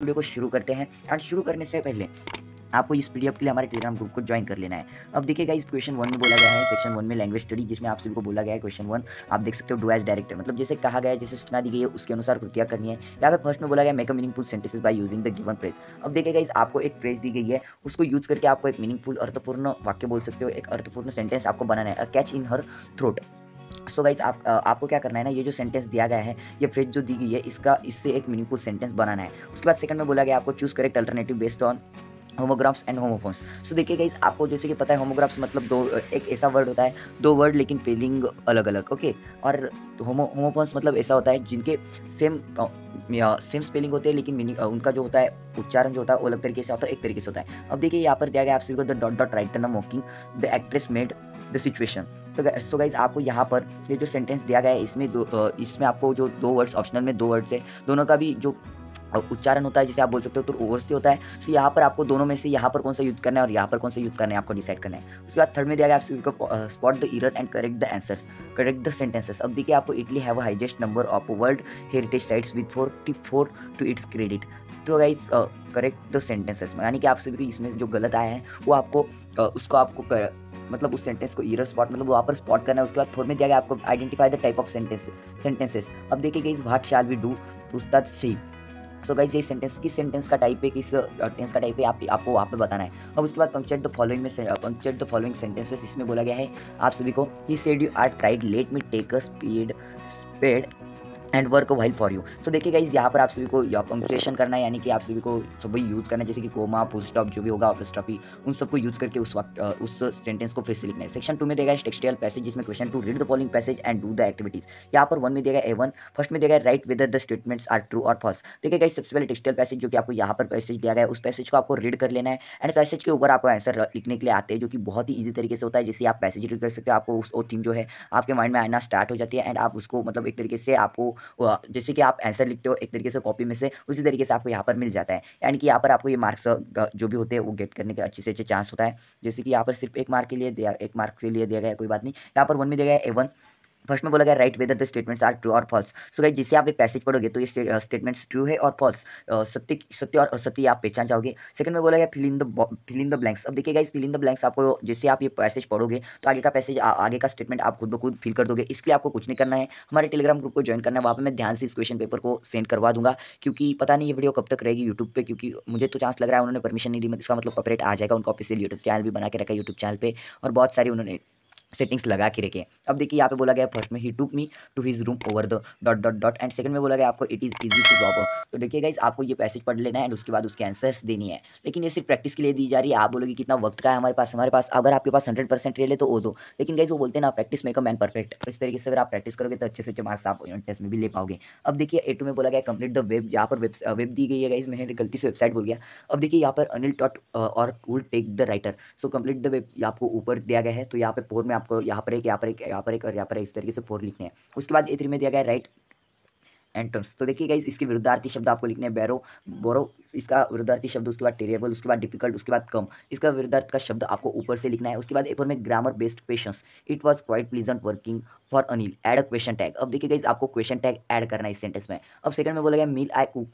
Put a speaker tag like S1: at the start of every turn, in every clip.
S1: Video को शुरू करते हैं। एंड शुरू करने से पहले आपको इस पीडीएफ के लिए हमारे टेलीग्राम ग्रुप को ज्वाइन कर लेना है। अब देखिएगा इस क्वेश्चन 1 में बोला गया है, सेक्शन 1 में लैंग्वेज स्टडी, जिसमें आप सभी को बोला गया है क्वेश्चन 1 आप देख सकते हो डू एज डायरेक्टर, मतलब जैसे कहा गया है, जैसे सूचना दी गई है उसके अनुसार कृतियाँ करनी है। यहाँ पे फर्स्ट में बोला गया make a meaningful sentences by using the given phrase. अब देखिएगा इस आपको एक फ्रेज दी गई है, उसको यूज करके आपको एक मीनिंगफुल अर्थपूर्ण वाक्य बोल सकते हो, एक अर्थपूर्ण सेंटेंस आपको बनाना है, a catch in her throat. So guys आपको क्या करना है ना, ये जो सेंटेंस दिया गया है, ये फ्रेज जो दी गई है, इससे एक मीनिंगफुल सेंटेंस बनाना है। उसके बाद सेकंड में बोला गया आपको choose correct alternative based on homographs and homophones. So देखिए गाइस, आपको जैसे कि पता है होमोग्राफ्स मतलब दो, एक ऐसा वर्ड होता है, दो वर्ड लेकिन स्पेलिंग अलग अलग, ओके। और होमोफोन्स मतलब ऐसा होता है जिनके सेम सेम स्पेलिंग होते हैं, लेकिन मीनिंग उनका जो होता है उच्चारण जो होता है वो अलग तरीके से होता है, एक तरीके से होता है। अब देखिए यहाँ पर दिया गया आप सभी को the dot dot right turn मॉकिंग the actress made the situation. तो गाइज आपको यहाँ पर ये जो सेंटेंस दिया गया है, इसमें आपको जो दो वर्ड्स ऑप्शनल में, दो वर्ड्स है, दोनों का भी जो उच्चारण होता है, जिसे आप बोल सकते हो तो ओवर से होता है। सो यहाँ पर आपको दोनों में से यहाँ पर कौन सा यूज करना है और यहाँ पर कौन सा यूज करना है आपको डिसाइड करना है। उसके बाद थर्ड में दिया गया आपको spot the error and correct the answers, correct the sentences. अब देखिए आपको Italy have highest number of world heritage sites with 44 to its credit. तो गाइज करेक्ट द सेंटेंसेस, यानी कि आप सभी को इसमें जो गलत आया है वो आपको उसको आपको मतलब उस सेंटेंस को एरर स्पॉट मतलब वहाँ पर स्पॉट करना है। उसके बाद फोर में दिया गया आपको identify the type of sentences. अब देखिए guys what shall we do उस्ताद सी। सो गाइस ये सेंटेंस किस सेंटेंस का टाइप है, किस टेंस का टाइप है, आपको वहाँ पे बताना है। अब उसके बाद पंक्चुएट द फॉलोइंग सेंटेंसेस, इसमें बोला गया है आप सभी को he said you are tried let me take a spade and work while for you. So देखिए गाइस यहाँ पर आप सभी को पंक्चुएशन करना है, यानी कि आप सभी को सभी यूज करना है, जैसे कि कोमा, फुल स्टॉप जो भी होगा, अपस्ट्रॉफी, उन सबको यूज करके उस सेंटेंस को फिर से लिखना है। सेक्शन 2 में देगा टेक्सुअल पैसेज, जिसमें question 2 read the following passage and do the activities. यहाँ पर 1 में देगा A1, फर्स्ट में देगा write whether the statements are true और फॉल्स। देखिए गाइस सबसे पहले टेक्सुअल पैसेज जो कि आपको यहाँ पर पैसेज दिया गया है, उस पैसेज को आपको रीड कर लेना है। एंड पैसेज के ऊपर आपको आंसर लिखने के लिए आते हैं, जो कि बहुत ही ईजी तरीके से होता है। जैसे आप पैसेज रीड कर सकते हो, आपको उस थीम जो है आपके माइंड में आना स्टार्ट हो जाती है, एंड आप उसको मतलब एक तरीके से आपको जैसे कि आप आंसर लिखते हो एक तरीके से कॉपी में से, उसी तरीके से आपको यहाँ पर मिल जाता है। यानी कि यहाँ पर आपको ये मार्क्स जो भी होते हैं वो गेट करने के अच्छे से अच्छे चांस होता है। जैसे कि यहाँ पर सिर्फ एक मार्क के लिए एक मार्क से लिए दिया गया है, कोई बात नहीं। यहाँ पर 1 में दिया गया है A1, फर्स्ट में बोला गया write whether the statements are true और फॉल्स। सो गाइस जिससे आप ये पैसेज पढ़ोगे तो ये स्टेटमेंट्स ट्रू है और फॉल्स, सत्य और असत्य आप पहचान जाओगे। सेकंड में बोला गया फिल इन द ब्लैंक्स। अब देखिए guys fill in the blanks आपको जैसे आप ये पैसेज पढ़ोगे तो आगे का पैसेज आगे का स्टेटमेंट आप खुद ब खुद फिल कर दोगे। इसके लिए आपको कुछ नहीं करना है, हमारे टेलीग्राम ग्रुप को ज्वाइन करना है। वहाँ पर मैं ध्यान से इस क्वेश्चन पेपर को सेंड करवा दूंगा, क्योंकि पता नहीं ये वीडियो कब तक रहेगी यूट्यूब पे, क्योंकि मुझे तो चांस लग रहा है उन्होंने परमिशन नहीं दी, इसका मतलब कॉपीराइट आ जाएगा। उनका ऑफिशियल यूट्यूब चैनल भी बना के रखा है यूट्यूब चैनल पे, और बहुत सारी उन्होंने सेटिंग्स लगा के रखे हैं। अब देखिए यहाँ पे बोला गया फर्स्ट में ही took me to his room over the dot dot dot, and second में बोला गया आपको it is easy to drop. तो देखिए गाइस आपको ये पैसेज पढ़ लेना है एंड उसके बाद उसके आंसर्स देनी है, लेकिन ये सिर्फ प्रैक्टिस के लिए दी जा रही है। आप बोलोगे कितना वक्त का है हमारे पास अगर आपके पास 100% रह ले तो वो दो, लेकिन गाइस वो बोलते हैं ना practice make a man perfect. इस तरीके से अगर आप प्रैक्टिस करोगे तो अच्छे से अच्छे मार्क्स आप टेस्ट में भी ले पाओगे। अब देखिए A2 में बोला गया कंप्लीट द वेब, यहाँ पर वेब दी गई है गाइस, मैंने गलती से वेबसाइट बोल गया। अब देखिए यहाँ पर अनिल डॉट और will take the writer. So complete the web आपको ऊपर दिया गया है, तो यहाँ पे 4 में आपको यहाँ पर एक और यहाँ पर इस तरीके से 4 लिखने हैं। उसके बाद A3 में दिया गया है राइट एंटम्स। तो देखिए गाइस इसके विरुद्धार्थी शब्द आपको लिखने हैं, बोरो इसका विरुद्धार्थी शब्द, उसके बाद टेरिएबल, उसके बाद डिफिकल्ट, उसके बाद कम, इसका विरुद्धार्थ का शब्द आपको ऊपर से लिखना है। उसके बाद A4 में grammar based questions, it was quite pleasant working for Anil, add a question tag. अब देखिए गाइस आपको क्वेश्चन टैग ऐड करना है इस सेंटेंस में। अब सेकंड में बोला गया meal I cook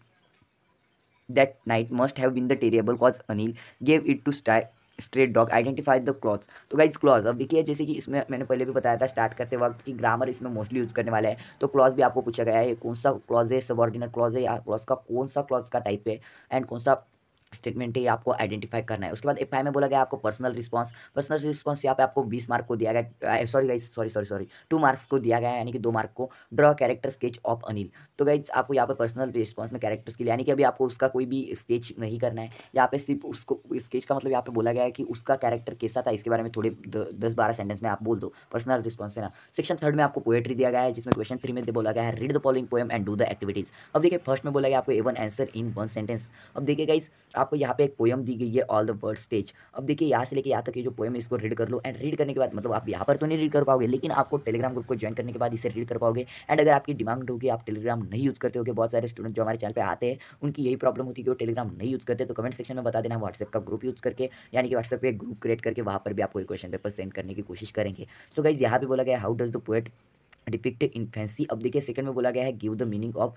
S1: that night must have been the terrible cause Anil gave it to straight dog, identify the clause. तो गाइज क्लॉज, अब देखिए जैसे कि इसमें मैंने पहले भी बताया था स्टार्ट करते वक्त कि ग्रामर इसमें मोस्टली यूज करने वाला है, तो क्लॉज भी आपको पूछा गया है कौन सा क्लॉज है, सबऑर्डिनेट क्लॉज है या क्लॉज का कौन सा क्लॉज का टाइप है एंड कौन सा स्टेटमेंट है, ये आपको आइडेंटिफाई करना है। उसके बाद F5 में बोला गया आपको पर्सनल रिस्पॉन्स यहाँ पे आपको 20 मार्क को दिया गया, सॉरी गाइस सॉरी 2 मार्क्स को दिया गया है, यानी कि 2 मार्क को। Draw character sketch of Anil. तो गाइस आपको यहाँ पे पर्सनल रिस्पॉन्स में कैरेक्टर्स के लिए, यानी कि अभी आपको उसका कोई भी स्केच नहीं करना है, यहाँ पे सिर्फ उसको स्केच का मतलब यहाँ पे बोला गया है कि उसका कैरेक्टर कैसा था इसके बारे में थोड़े 10-12 सेंटेंस में आप बोल दो, पर्सनल रिस्पॉन्स है ना। सेक्शन 3 में आपको पोएट्री दिया गया है, जिसमें क्वेश्चन 3 में बोला गया है read the following poem and do the activities. अब देखिए फर्स्ट में बोला गया आपको A1 आंसर इन 1 सेंटेंस। अब देखिए गाइस आपको यहाँ पे एक पोएम दी गई है ऑल द वर्ड स्टेज। अब देखिए यहाँ से लेके यहाँ तक ये जो पोएम है इसको रीड कर लो, एंड रीड करने के बाद मतलब आप यहाँ पर तो नहीं रीड कर पाओगे, लेकिन आपको टेलीग्राम ग्रुप को ज्वाइन करने के बाद इसे रीड कर पाओगे। एंड अगर आपकी डिमांड होगी आप टेलीग्राम नहीं यूज़ करते हो, बहुत सारे स्टूडेंट जो हमारे चैनल पे आते हैं उनकी यही प्रॉब्लम होती है कि वो टेलीग्राम नहीं यूज़ करते, तो कमेंट सेक्शन में बता देना, व्हाट्सएप का ग्रुप यूज़ करके, यानी कि व्हाट्सएप पे एक ग्रुप क्रिएट करके वहाँ पर भी आपको एक क्वेश्चन पेपर सेंड करने की कोशिश करेंगे। सो गाइज यहाँ पे बोला गया how does the poet depict infancy. अब देखिए सेकंड में बोला गया है गिव द मीनिंग ऑफ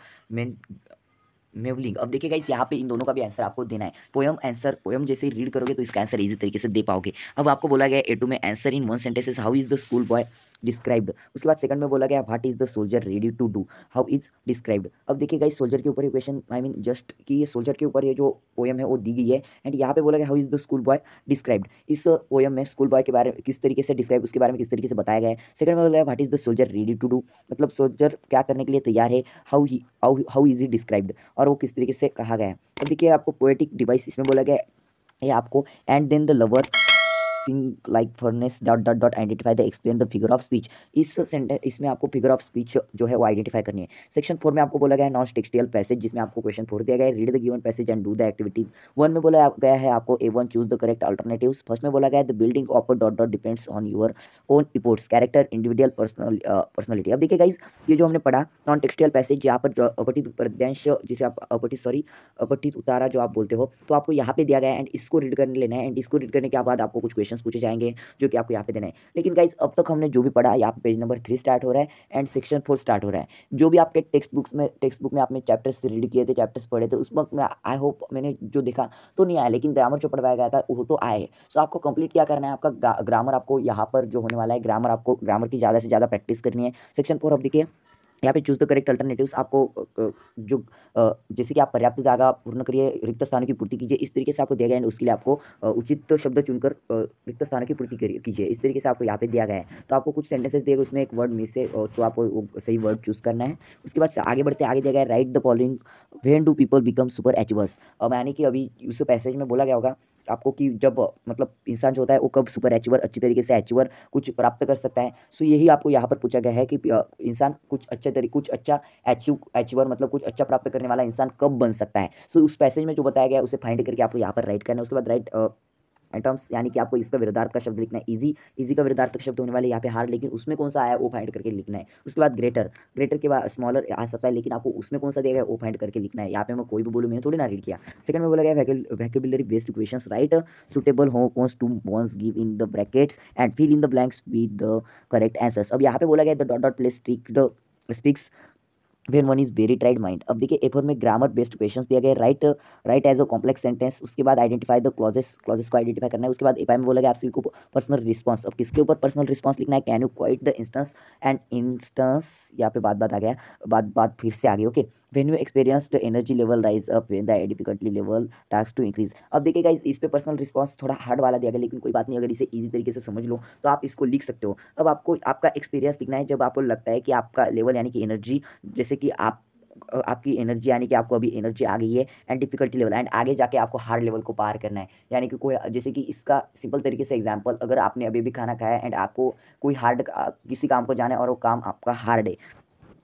S1: मेवलिंग। अब देखिए गाइस यहाँ पे इन दोनों का भी आंसर आपको देना है। पोयम आंसर, पोयम जैसे रीड करोगे तो इसका आंसर इजी तरीके से दे पाओगे। अब आपको बोला गया A2 में answer in one sentences how is the school boy described. उसके बाद सेकंड में बोला गया what is the soldier ready to do, how is described. अब देखिए गाइस सोल्जर के ऊपर ये क्वेश्चन आई मीन जस्ट कि ये सोल्जर के ऊपर ये जो पोयम है वो दी गई है एंड यहाँ पे बोला गया how is the school boy described. इस पोयम में स्कूल बॉय के बारे में किस तरीके से डिस्क्राइब, उसके बारे में किस तरीके से बताया गया है। सेकंड में बोला गया what is the soldier ready to do, मतलब सोल्जर क्या करने के लिए तैयार है, हाउ इज ही डिस्क्राइब्ड, और वो किस तरीके से कहा गया है। अब देखिए आपको पोएटिक डिवाइस इसमें बोला गया है आपको and then the lover sing like furnace dot dot dot identify the explain the figure of speech. इस सेंटेंस इसमें आपको फिगर ऑफ स्पीच जो है वो आइडेंटिफाई करनी है। सेक्शन 4 में आपको बोला गया है नॉन टेक्सुअल पैसेज, जिसमें आपको क्वेश्चन 4 दिया गया है read the given passage and do the activities. 1 में बोला गया है आपको A1 choose the correct alternatives. First में बोला गया है the building of dot dot depends on your own efforts character individual personality. अब देखिए गाइस ये जो हमने पढ़ा नॉन टेक्सुअल पैसेज, यहाँ पर अपठित प्रत्यांश जिसे आप अपठित उतारा जो आप बोलते हो, तो आपको यहाँ पे दिया गया है एंड इसको रीड करने लेना है एंड इसको रीड करने के बाद आपको कुछ क्वेश्चंस पूछे जाएंगे जो कि आपको यहाँ पे देना है। लेकिन गाइस अब तक हमने जो भी पढ़ा यहाँ पे पेज नंबर 3 स्टार्ट हो रहा है एंड सेक्शन 4 स्टार्ट हो रहा है। जो भी आपके टेक्स्ट बुक में आपने चैप्टर्स रीड किए थे, चैप्टर्स पढ़े थे, उस वक्त में आई होप मैंने जो देखा तो नहीं आया, लेकिन ग्रामर जो पढ़वाया गया था वो तो आए। सो आपको कंप्लीट क्या करना है, आपका ग्रामर आपको यहाँ पर जो होने वाला है ग्रामर की ज़्यादा से ज़्यादा प्रैक्टिस करनी है। सेक्शन 4 अब देखिए यहाँ पे चूज द करेक्ट अल्टरनेटिव्स, आपको जो जैसे कि आप पर्याप्त जगह पूर्ण करिए, रिक्त स्थानों की पूर्ति कीजिए, इस तरीके से आपको दिया गया है। उसके लिए आपको उचित शब्द चुनकर रिक्त स्थानों की पूर्ति कीजिए, इस तरीके से आपको यहाँ पे दिया गया है। तो आपको कुछ सेंटेंसेस दिए गए, उसमें एक वर्ड मिस है तो आपको वो सही वर्ड चूज करना है। उसके बाद आगे बढ़ते आगे दिया गया है right the following when do people become super achievers. यानी कि अभी उस पैसेज में बोला गया होगा आपको कि जब मतलब इंसान जो होता है वो कब सुपर अचीवर, अच्छी तरीके से अचीवर कुछ प्राप्त कर सकता है। सो यही आपको यहाँ पर पूछा गया है कि इंसान कुछ अच्छा अचीवर मतलब कुछ अच्छा प्राप्त करने वाला इंसान कब बन सकता है। सो उस पैसेज में जो बताया गया है उसे फाइंड करके आपको यहाँ पर राइट करना है। उसके बाद राइट आइटम्स यानी कि आपको इसका विरोधार्थ का शब्द लिखना है। इजी का विरोधार्थक शब्द होने वाले यहाँ पे हार्ड, लेकिन उसमें कौन सा आया वो फाइंड करके लिखना है। उसके बाद ग्रेटर के बाद स्मॉलर आ सकता है, लेकिन आपको उसमें कौन सा दिया गया वो फाइंड करके लिखना है। यहाँ पे मैं कोई भी बोलूँ, मैंने थोड़ी ना रीड किया। सेकंड में बोला गया vocabulary based equations, right suitable homos to ones give in the brackets and fill in the blanks with the correct answers. अब यहाँ पे बोला गया the dot dot place sticks when one is very tried mind. अब देखिए A4 में grammar based questions दिया गया है write as a complex sentence. उसके बाद आइडेंटिफाई द क्लॉजेस को आइडेंटिफाई करना है। उसके बाद A5 में बोला गया आप सभी को पर्सनल रिस्पॉन्स। अब किसके ऊपर पर्सनल रिस्पॉन्स लिखना है, can you quite the instance and instance, यहाँ पे बात आ गया, बात फिर से आ गई। Okay when you experience the energy level rise up when the difficulty level task to increase. अब देखिए गाइस इस पे पर्सनल रिस्पॉन्स थोड़ा हार्ड वाला दिया गया, लेकिन कोई बात नहीं, अगर इसे ईजी तरीके से समझ लो तो आप इसको लिख सकते हो। अब आपको आपका एक्सपीरियंस लिखना है जब आपको लगता है कि आपका लेवल यानी कि एनर्जी, जैसे कि आपकी एनर्जी यानी कि आपको अभी एनर्जी आ गई है एंड डिफिकल्टी लेवल एंड आगे जाके आपको हार्ड लेवल को पार करना है। यानी कि कोई जैसे कि इसका सिंपल तरीके से एग्जांपल, अगर आपने अभी भी खाना खाया एंड आपको कोई हार्ड किसी काम को जाना है और वो काम आपका हार्ड है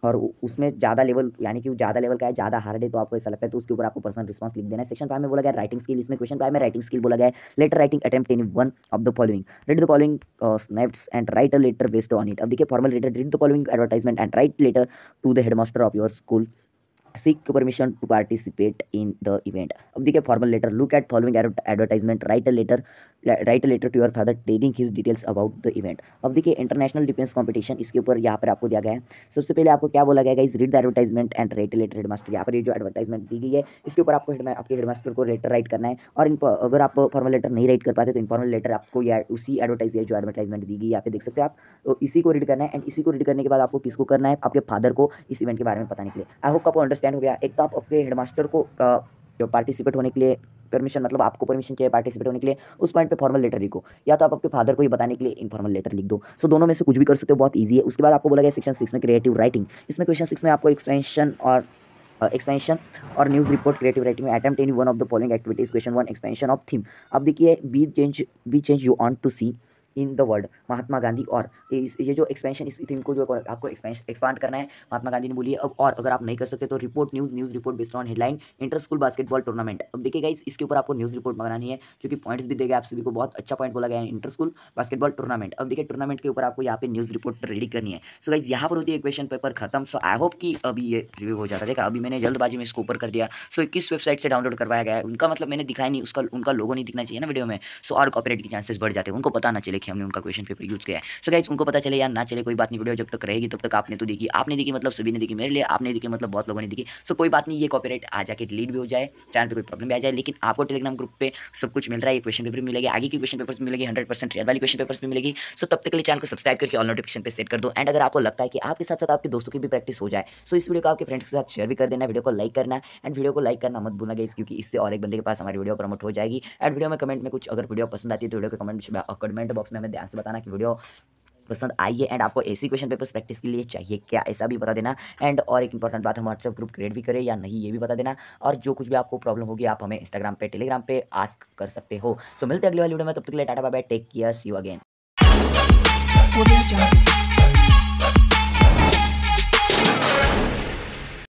S1: और उसमें ज़्यादा लेवल यानी कि ज़्यादा लेवल का है, ज़्यादा हार्ड है, तो आपको ऐसा लगता है तो उसके ऊपर आपको पर्सनल रिस्पॉन्स लिख देना है। सेक्शन 5 में बोला गया राइटिंग स्किल। इसमें क्वेश्चन 5 में राइटिंग स्किल बोला गया है letter writing attempt any one of the following, read the following snaps and write a letter based on it. अब देखिए formal letter, read the following advertisement and write letter to the headmaster of your school, seek permission to participate in the event। अब देखिए formal letter, look at following advertisement, write a letter to your father telling his details about the event. अब देखिए international defence competition, इसके ऊपर यहाँ पर आपको दिया गया है। सबसे पहले आपको क्या बोला गया है, read the advertisement and write a letter headmaster. यहाँ पर ये जो एडवर्टाइजमेंट दी गई है इसके ऊपर आपको आपके हेडमास्टर को लेटर राइट करना है। और अगर आप फॉर्मल लेटर नहीं राइट कर पाते तो इनफॉर्मल लेटर आपको उसी जो एडवर्टाइजमेंट दी गई यहाँ पे देख सकते हो आप, तो इसी को रीड करना है। एंड इसी को रीड करने के बाद आपको किसको करना है, आपके फादर को इस इवेंट के बारे में बताने के लिए। आई होप आपको अंडरस्टैंड हो गया। एक तो आप आपके हेडमास्टर को पार्टिसिपेट होने के लिए परमिशन, मतलब आपको परमिशन चाहिए पार्टिसिपेट होने के लिए, उस पॉइंट पे फॉर्मल लेटर लिखो, या तो आप आपके फादर को ही बताने के लिए इनफॉर्मल लेटर लिख दो। सो दोनों में से कुछ भी कर सकते हो, बहुत ईजी है। उसके बाद आपको बोला गया सेक्शन 6 में क्रिएटिव राइटिंग। इसमें क्वेश्चन 6 में आपको एक्सपेंशन और न्यूज़ रिपोर्ट क्रिएटिव राइटिंग में attempt any one of the following activities. Question 1 expansion of theme. अब देखिए be change you want to see in the world Mahatma Gandhi, और ये जो एक्सपेंशन इस थीम को जो आपको एक्सपांड करना है महात्मा गांधी ने बोली है। अब और अगर आप नहीं कर सकते तो report news report based on headline inter school basketball tournament. अब देखिए गाइस इसके ऊपर आपको न्यूज़ रिपोर्ट बनानी है, जो कि पॉइंट्स भी देगा आप सभी को, बहुत अच्छा पॉइंट बोला गया है इंटर स्कूल बास्केटबॉल टूर्नामेंट। अब देखिए टूर्नामेंट के ऊपर आपको यहाँ पे न्यूज़ रिपोर्ट रेडी करनी है। सो गाइस यहाँ पर होती है क्वेश्चन पेपर खत्म। सो आई होप कि अभी ये रिव्यू हो जाता है। देखा अभी मैंने जल्दबाजी में इसको ऊपर कर दिया। सो किस वेबसाइट से डाउनलोड करवाया गया है उनका मतलब मैंने दिखाया नहीं, उनका लोगो नहीं दिखना चाहिए ना वीडियो में, सो और कॉपीराइट के चांसेस बढ़ जाते हैं, उनको पता ना चले देखिए हमने उनका क्वेश्चन पेपर यूज़ किया है। सो गाइस उनको पता चले या ना चले कोई बात नहीं, वीडियो जब तक रहेगी तब तक आपने तो देखी, आपने देखी मतलब सभी ने देखी, मेरे लिए आपने देखी मतलब बहुत लोगों ने देखी। सो कोई बात नहीं, ये कॉपीराइट आ जाके डिलीट भी हो जाए, चैनल पे कोई प्रॉब्लम भी आ जाए, लेकिन आपको टेलीग्राम ग्रुप पे सब कुछ मिल रहा है। ये क्वेश्चन पेपर भी मिलेगी, आगे की क्वेश्चन पेपर्स भी मिलेगी, 100% रियल वाली क्वेश्चन पेपर्स भी मिलेगी। सो तब तक के लिए चैनल को सब्सक्राइब करके ऑल नोटिफिकेशन पे सेट कर दो। एंड अगर आपको लगता है कि आपके साथ साथ आपके दोस्तों की भी प्रैक्टिस हो जाए, सो इस वीडियो को आपके फ्रेंड्स के साथ शेयर भी कर देना, वीडियो को लाइक करना एंड वीडियो को लाइक करना मत भूलना गाइस, क्योंकि इससे और एक बंदे के पास हमारी वीडियो प्रमोट हो जाएगी। एंड वीडियो में कमेंट में कुछ अगर वीडियो पसंद आती है तो वीडियो के कमेंट बॉक्स में हमें ध्यान से बताना कि वीडियो पसंद आई है एंड आपको ऐसी क्वेश्चन पेपर्स प्रैक्टिस के लिए चाहिए क्या, ऐसा भी बता देना। एंड और एक इंपॉर्टेंट बात, हम व्हाट्सएप ग्रुप क्रिएट भी करें या नहीं ये भी बता देना। और जो कुछ भी आपको प्रॉब्लम होगी आप हमें इंस्टाग्राम पे टेलीग्राम पे आस्क कर सकते हो। सो मिलते हैं अगली वाली वीडियो में, तब तक के लिए tata bye bye, take care, see you again.